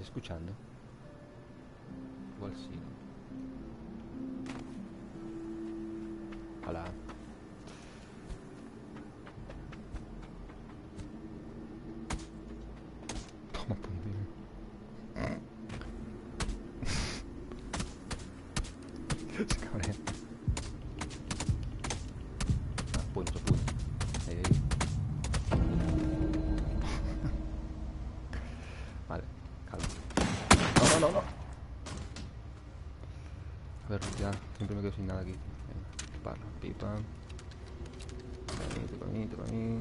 ¿Estáis escuchando? Igual sí, ¿no? Hola. Toma, puñetero. Se cabrea. Ah, bueno, se pudo. Ahí, ahí. Vale, calma. No, no, no, no. A ver, ya, siempre me quedo sin nada aquí. Venga, disparo, pipa. Para mí, para mí.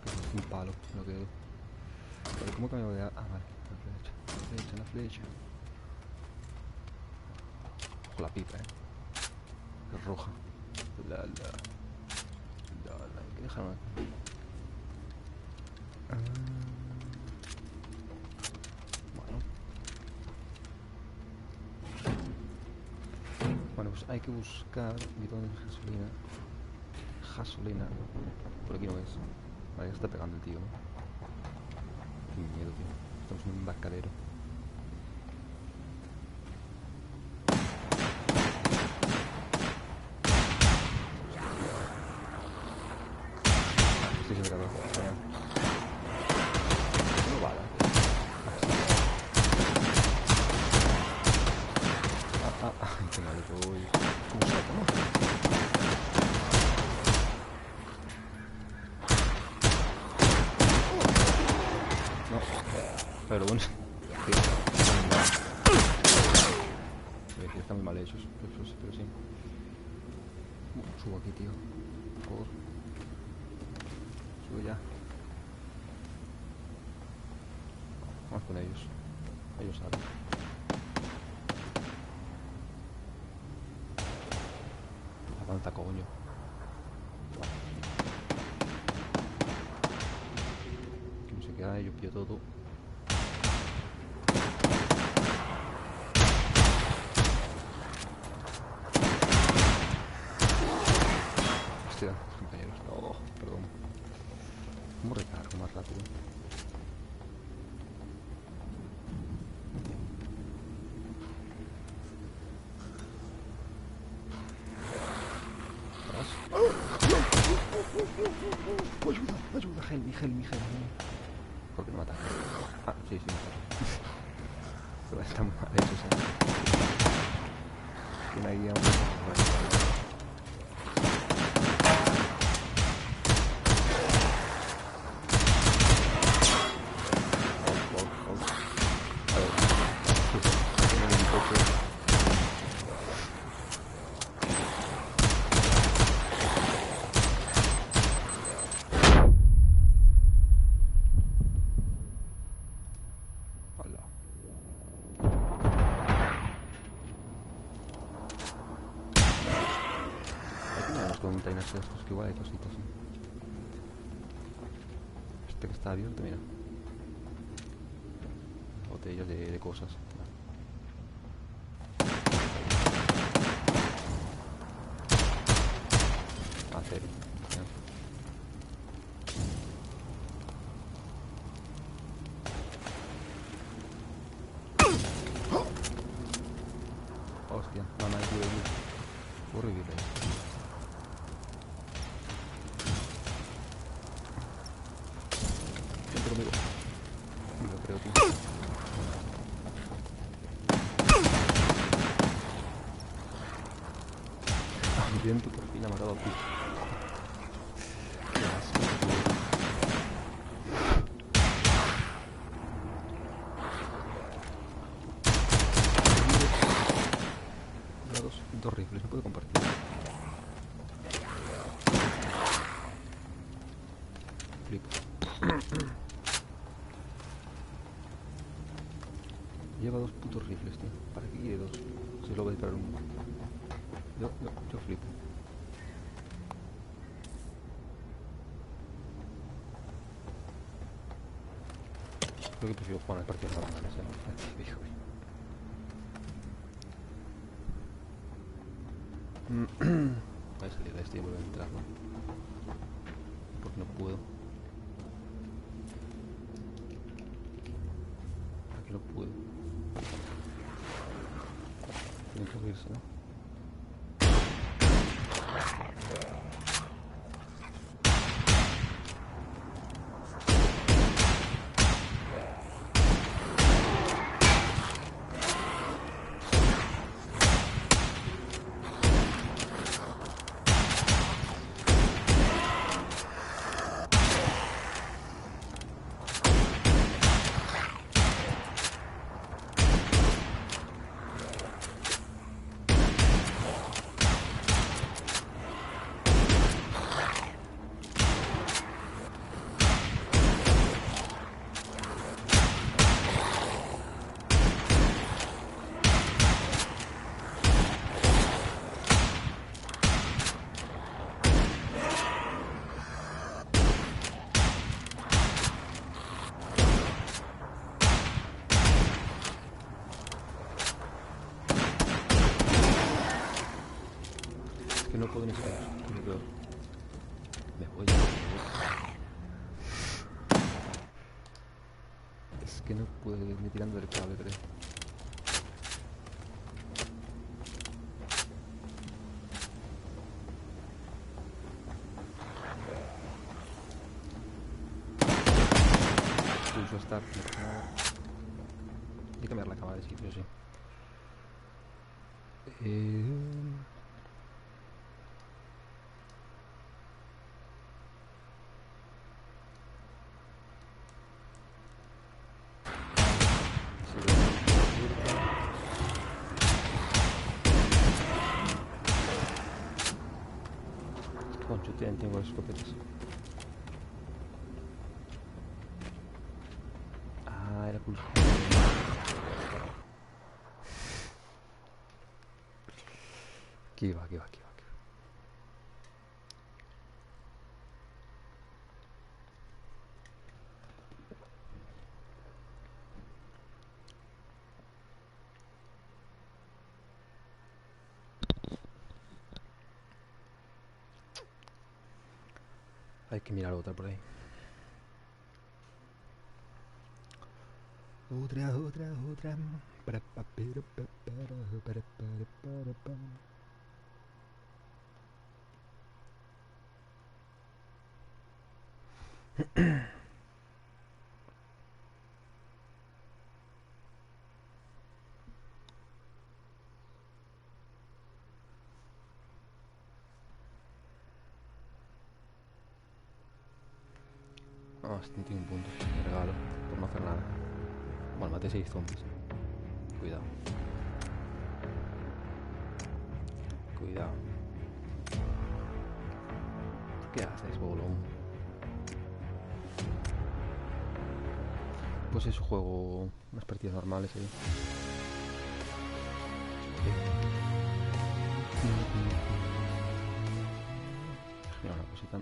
Que es un palo, no quedo. Pero ¿cómo que me voy a...? Ah, vale, la flecha. La flecha, la flecha. Ojo la pipa, es roja. La, hay que dejarme aquí. Bueno. Bueno, pues hay que buscar bidones de gasolina. Gasolina. Por aquí no es. Vale, ya está pegando el tío, ¿no? Qué miedo, tío. Estamos en un embarcadero. Sí, se me acabó. Genial. No bala. Qué mal voy. ¿Cómo se toma? No. Pero bueno. Están muy mal hechos. Pero sí. Subo aquí, tío. Por favor. Sube ya. Vamos con ellos. Ellos saben. Avanza, coño. Que no se queda, yo pillo todo. Hostia, compañeros. No, perdón. ¿Cómo recargo más rápido? Ayuda, ayuda, help me. ¿Por qué no mata? Ah, sí, me mata. Pero están mal hechos, ¿eh? Que no hay guía. Containers estos que igual hay cositas, ¿eh? Este que está abierto, mira. Botellas de cosas. Acero. Hostia, no hay que vivir. Horrible. Siempre conmigo. Lo creo, tío. Bien, tú por fin ha matado a ti. Qué asco, tío. Dos rifles, no puedo compartir. Flipo. Lleva dos putos rifles, tío. ¿Para qué quiere dos? Si lo voy a disparar uno. Yo flipo. Creo que prefiero jugar al partido normal, ¿eh? Voy a salir de este y volver a entrar, ¿no? Porque no puedo. Aquí no puedo. cubrirse, ¿no? No puedo ni siquiera. Me voy. Es que no puedo ni tirando del cable, creo. Pulso start. Hay que cambiar la cámara de sitio, sí. Concho, tengo escopetas. Ah, era pulso. Aquí va. Hay que mirar otra por ahí. Otra. Oh, 71 puntos. Me regalo. Por no hacer nada. Bueno, maté 6 zombies. Cuidado. ¿Qué haces, bolón? Pues eso, juego unas partidas normales ahí. Mira una cosita.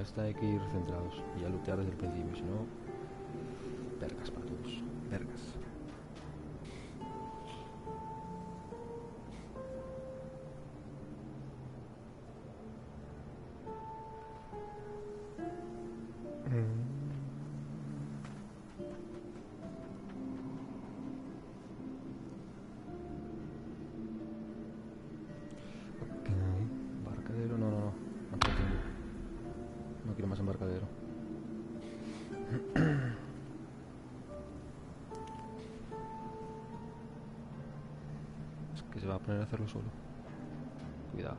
Esta hay que ir centrados y a lootear desde el principio, si no, vergas para todos, vergas. Ok, embarcadero, no quiero más embarcadero. Es que se va a poner a hacerlo solo. Cuidado.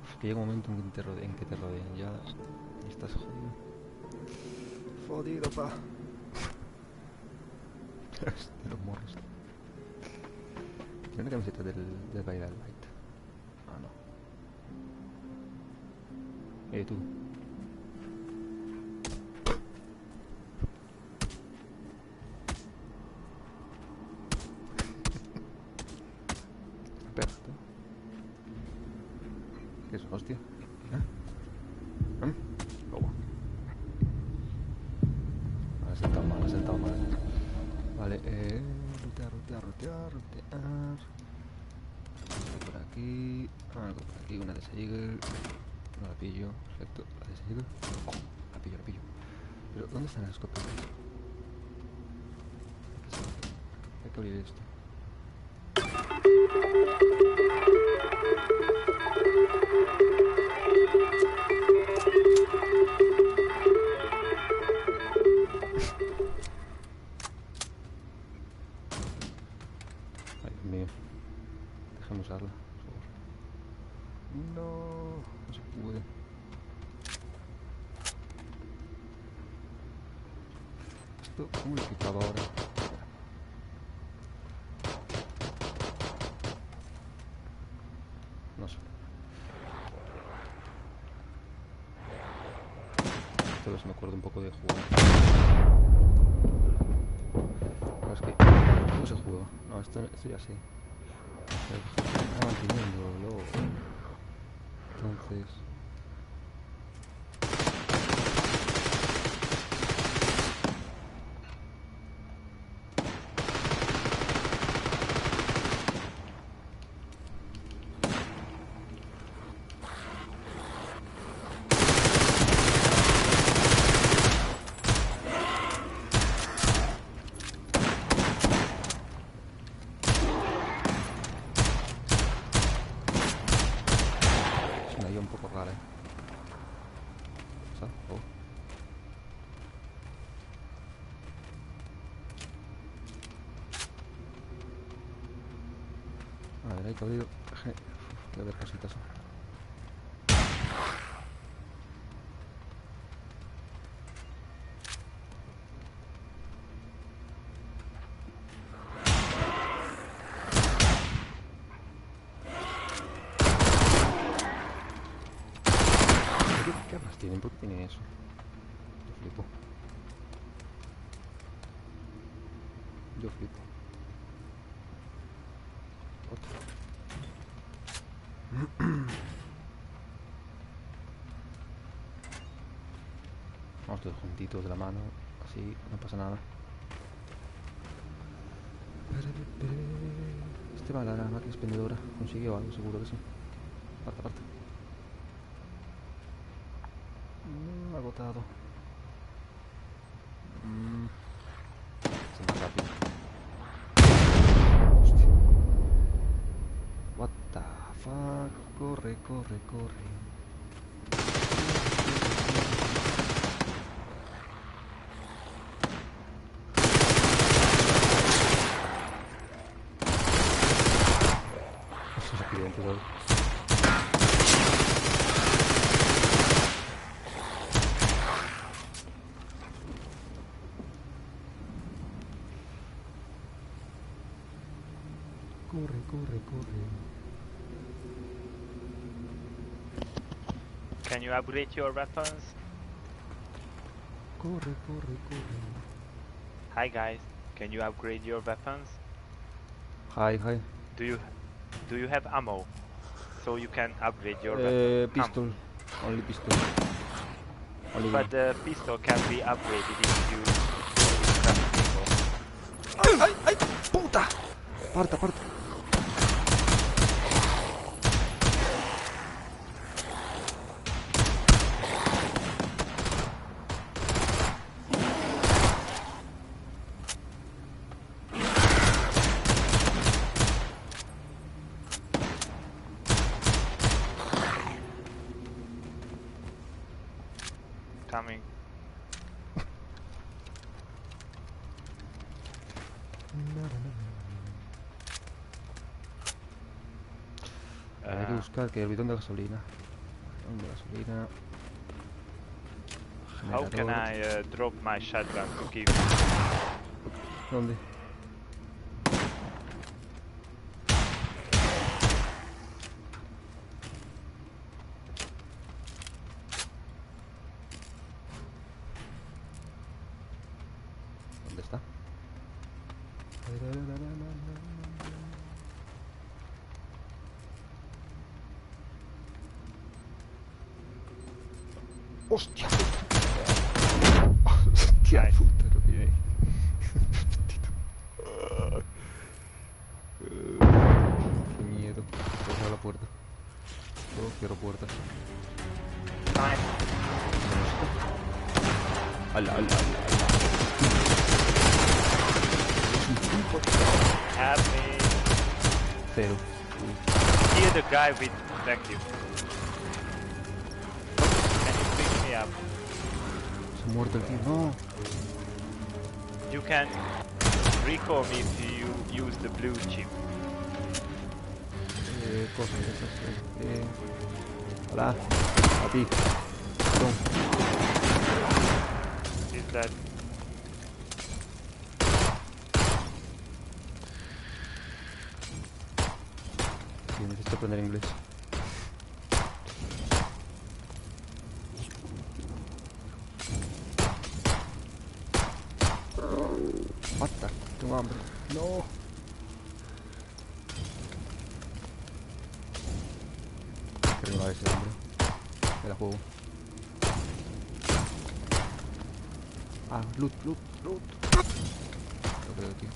Es que llega un momento en que te rodeen, ya estás jodido. Jodido, pa. De los morros. Tiene una camiseta del Viral Light. Ah, no. Tú. tío. ¿Eh? Lobo. Ha sentado mal, ha sentado mal. Vale, rutear. Por aquí. Algo por aquí, una de Seagull. No la pillo, perfecto. La de Seagull. Oh, la pillo. Pero, ¿dónde están las escopetas? Hay que abrir esto. Ay, Dios mío. Déjame usarla, por favor. No se puede. Esto, ¿cómo lo quitaba ahora? No sé. Esta vez me acuerdo un poco de jugar. No, es que... ¿Cómo se juega? No, esto ya sí. Ah, manteniéndolo. Entonces... Es una idea un poco rara, ¿eh? ¿Sabes? Oh. A ver, hay que abrir... Voy a ver cositas. ¿Qué armas tienen? ¿Por qué tienen eso? Yo flipo. Otro. Vamos todos juntitos de la mano. Así no pasa nada. Este va a la máquina expendedora. Consiguió algo, seguro que sí. Aparte. Agotado. Es más rápido. Hostia. What the fuck. Corre. Esos accidentes hoy. Corre. Can you upgrade your weapons? Corre. Hi guys, can you upgrade your weapons? Hi. Do you have ammo? So you can upgrade your weapon. Pistol. Only pistol. Only one. But the pistol can be upgraded if you ¡Ay! ¡Puta! Aparta. coming. Hay que buscar que el bidón de gasolina. How can I drop my shotgun to give? ¿Dónde? ¿Dónde está? ¡Hostia! ¡Hostia Nice. puta! Lo pillé. ¡Qué miedo! Cerrar la puerta. Oh, cierro puertas. Fine. ¡Hala, hala, hala! Help me. Cero. Kill the guy with protective. Can you pick me up? Se ha muerto el tío. ¡No! You can recall me if you use the blue chip. Cosas de esas. Hola. A ti. Perdón. Is that Sí, necesito aprender inglés. Basta, tengo hambre. No. Creo que no va a ese hambre. Me la juego. Ah, loot. Lo creo, tío.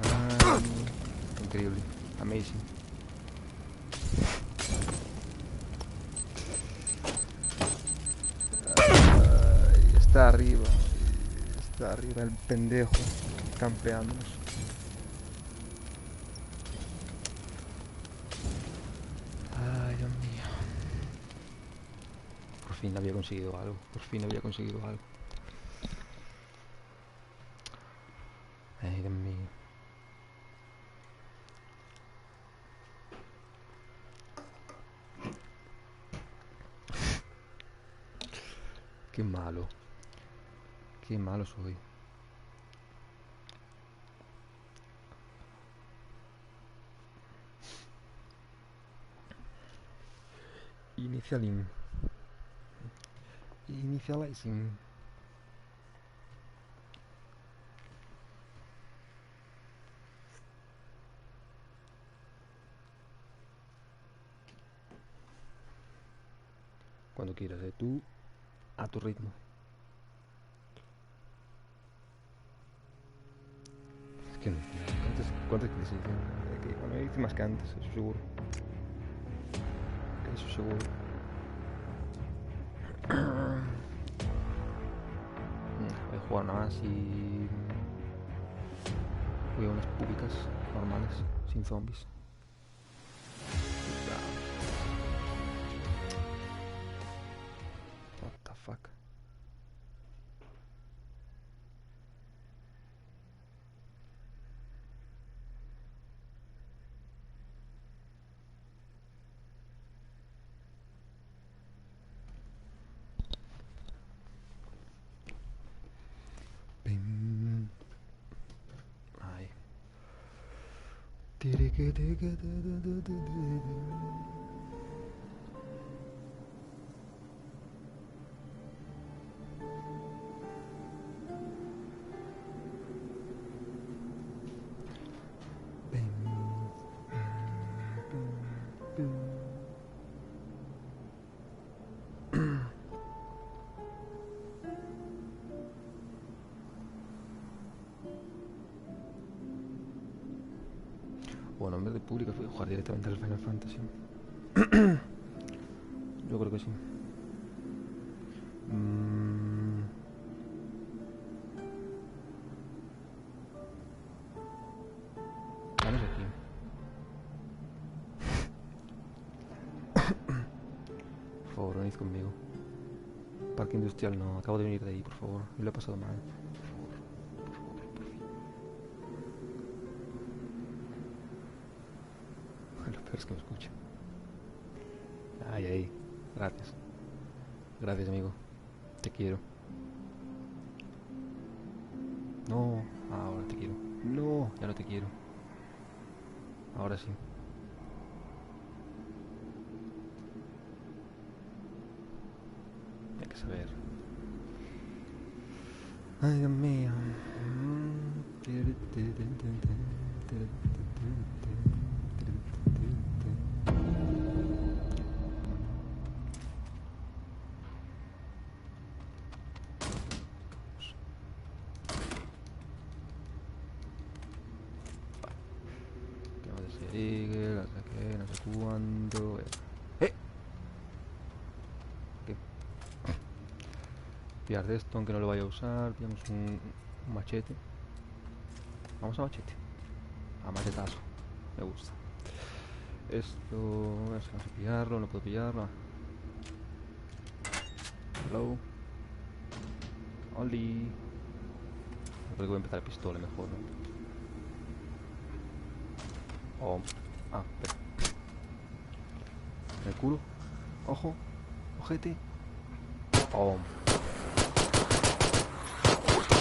Ah, increíble. Amazing. Ay, está arriba. Está arriba el pendejo. Campeándonos. Ay, Dios mío. Por fin había conseguido algo. Ay, Dios mío. Qué malo. Qué malo soy. Initializing. Cuando quieras, tú a tu ritmo. Es que no. ¿Cuántas que se dicen? Que bueno, hice más que antes, eso seguro. Eso seguro. Voy a jugar nada más y voy a unas públicas normales, sin zombies. What the fuck? Ay. Bueno, en vez de pública fui a jugar directamente al Final Fantasy. Yo creo que sí. Vamos aquí. Por favor, venid conmigo. Parque industrial no, acabo de venir de ahí, por favor. Y lo he pasado mal. Por favor, por fin. Lo peor es que me escucha. Ay. Gracias. Gracias, amigo. Te quiero. No, ahora te quiero. No, ya no te quiero. Ahora sí. Hay que saber. Ay, Dios mío. cuando... ¡Eh! ¿Qué? Pillar de esto, aunque no lo vaya a usar. Pillamos un machete. Vamos a machete. A machetazo. Me gusta. Esto... Vamos a pillarlo, no puedo pillarlo. Hello. Oli. Creo que voy a empezar a pistola mejor, ¿no? Oh. Ah, espera. En el culo. Ojo. Ojete. Oh.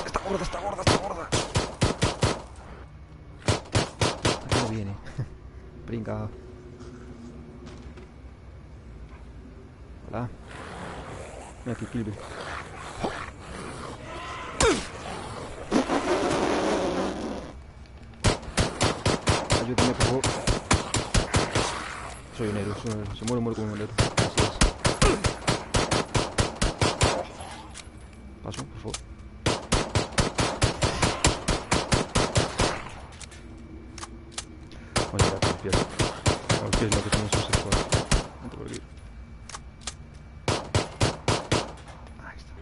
Está gorda, está gorda, está gorda. Aquí no viene. Brinca. Hola. Mira aquí, Kilby. Ayúdame, por favor. Soy un héroe, soy un héroe. Si muero, muero como un héroe. Así es. Paso, por favor. Voy a llegar con los pies. Con los pies, no, que tengo sus escuadras. Vente por aquí. Ahí está.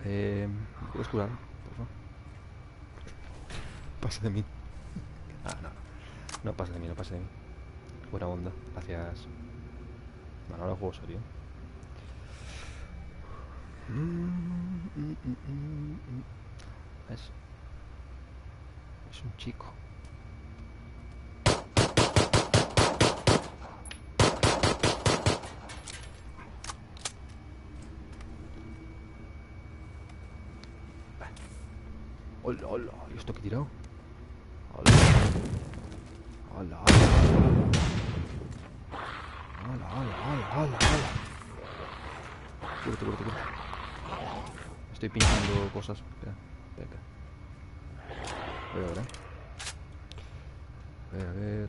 ¿Me puedes curar, por favor? Pasa de mí. Ah, no. No pasa de mí, no pasa de mí. Buena onda, gracias. No, no lo juego serio. Es un chico. Hola, hola. ¿Y esto qué he tirado? Hola. Hola, hola. Hola, hola, hola, hola, hola. Cúrate, cúrate, cúrate. Estoy pinchando cosas. Espera, espera. Voy a ver, Voy a ver.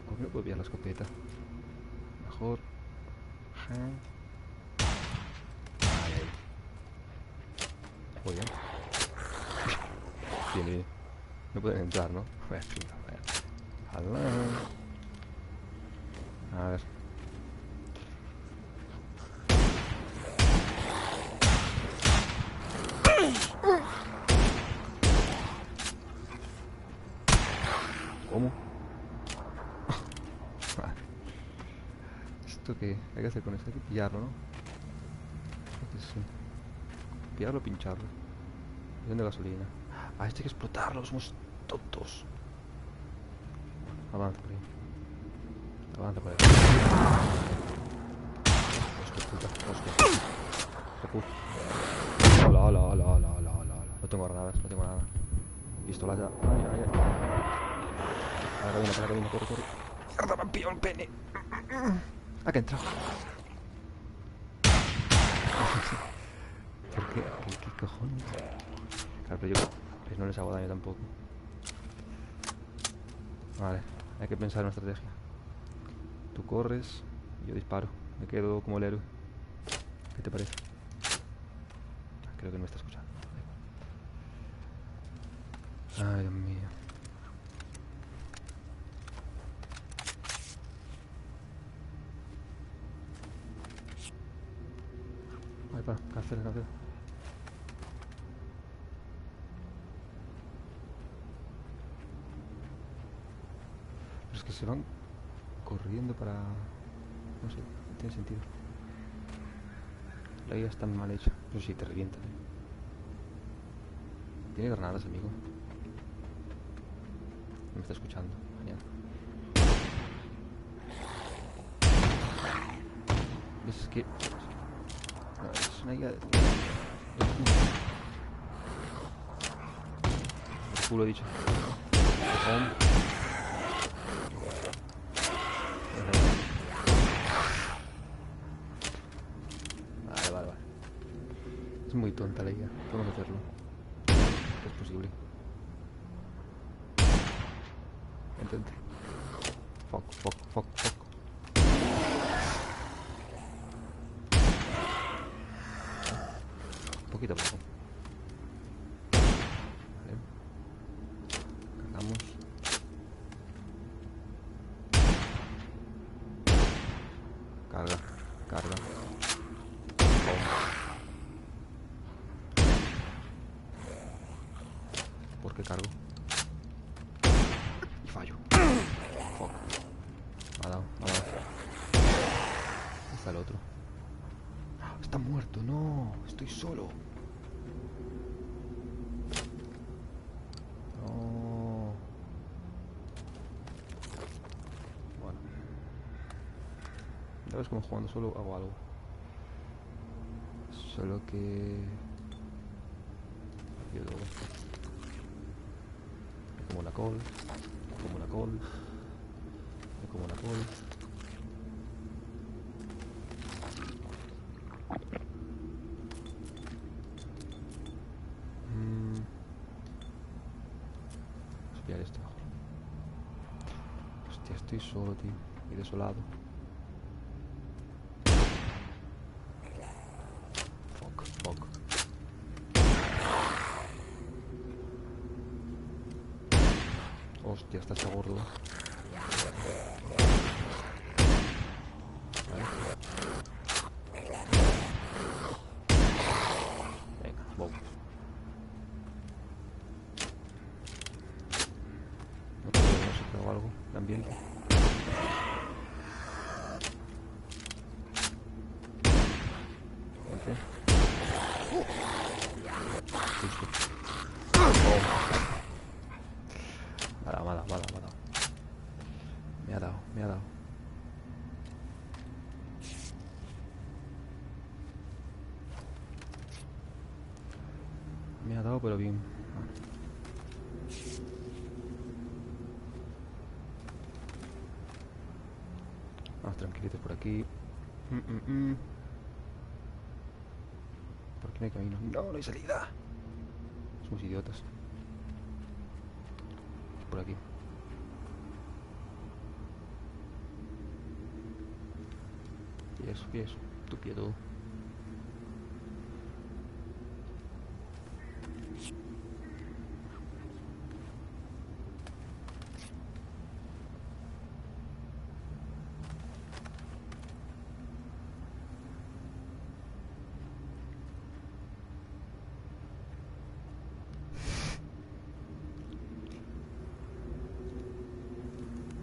¿Por qué no puedo pillar la escopeta? Mejor. Ahí, ahí. Muy bien. Tiene... No pueden entrar, ¿no? A ver. ¿Cómo? ¿Esto qué? Hay que hacer con esto. Hay que pillarlo, ¿no? Entonces, sí. Pillarlo o pincharlo. Millón de gasolina. Ah, esto hay que explotarlo. Somos tontos. Avanza por ahí. Avanza por ahí. Hostia puta. Hostia. Hostia puta. Hola, hola, hola, hola, hola, hola. No tengo granadas, no tengo nada. Pistola ya. Ay, ay, ay. Para la cabina, corre, corre. ¡Mierda, me han pillado el pene! ¿A qué ha entrado? ¿Por qué? ¿Por qué cojones? Claro, pero yo pues no les hago daño tampoco. Vale, hay que pensar en una estrategia. Tú corres y yo disparo. Me quedo como el héroe. ¿Qué te parece? Creo que no me está escuchando. Ay, Dios mío. Ay, para, cancela, cancela. Pero es que se van corriendo para... No sé, no tiene sentido. La guía está mal hecha. Pero sí, te revienta. ¿Tiene granadas, amigo? No me está escuchando. Genial. ¿Ves? Es que... No, es una guía de... El culo he dicho. Vale, vale, vale. Es muy tonta la guía. Podemos hacerlo. Es posible. Intente. Fuck, fuck, fuck, fuck. Poquito a poco. Vale. Cargamos. Carga, carga. ¿Por qué cargo? Y fallo. Fuck. Me ha dado, me ha dado. ¿Dónde está el otro? Está muerto, no. Estoy solo. No. Bueno. Ya ves como jugando solo hago algo. Solo que... Yo todo. Me como una col. Me como una col. Me como una col. Voy a pillar esto mejor. Hostia, estoy solo, tío. Y desolado. Fuck, fuck. Hostia, está gordo. Vale. Venga, wow. No sé si hago algo de ambiente. Vente. Justo. Oh. Me ha dado, me ha dado, me ha dado, me ha dado. Me ha dado, me ha dado. Me ha dado, pero bien. Vamos tranquilitos por aquí. ¿Por qué no hay camino? No, no hay salida. Somos idiotas. Por aquí. Y eso, tu pie todo.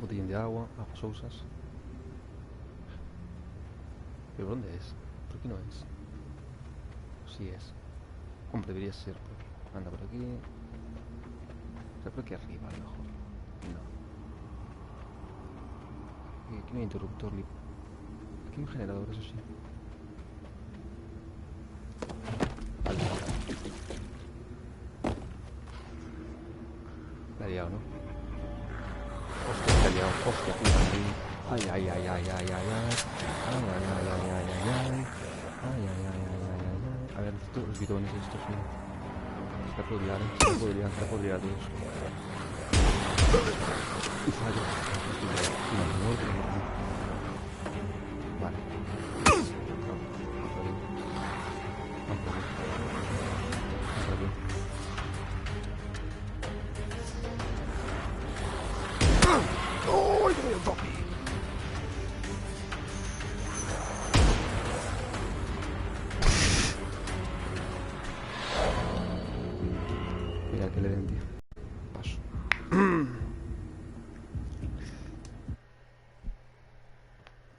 Botellín de agua, aguas sousas. ¿Pero dónde es? ¿Por qué no es? Sí es. Hombre, debería ser por aquí. Anda por aquí. O sea, por aquí arriba a lo mejor. No. Aquí no hay interruptor ni... Aquí hay un generador, eso sí. Vale. La he liado, ¿no? Hostia, la he liado. Hostia, puta. Ay, ay, ay, ay, ay, ay, ay. Ay, ay, ay, ay, ay, ay, ay, ay. Ay, ay, ay, ay, ay, ay, ay. A ver, los bitones estos, mira. Se la puedo liar, se la puedo liar, se la puedo liar a todos. Y fallo. No, muerto, no. Vale. Vamos por aquí. Vamos por aquí. Vamos por aquí. ¡Oh! ¡Que me dio un zombie! Mira que le den, tío. Paso.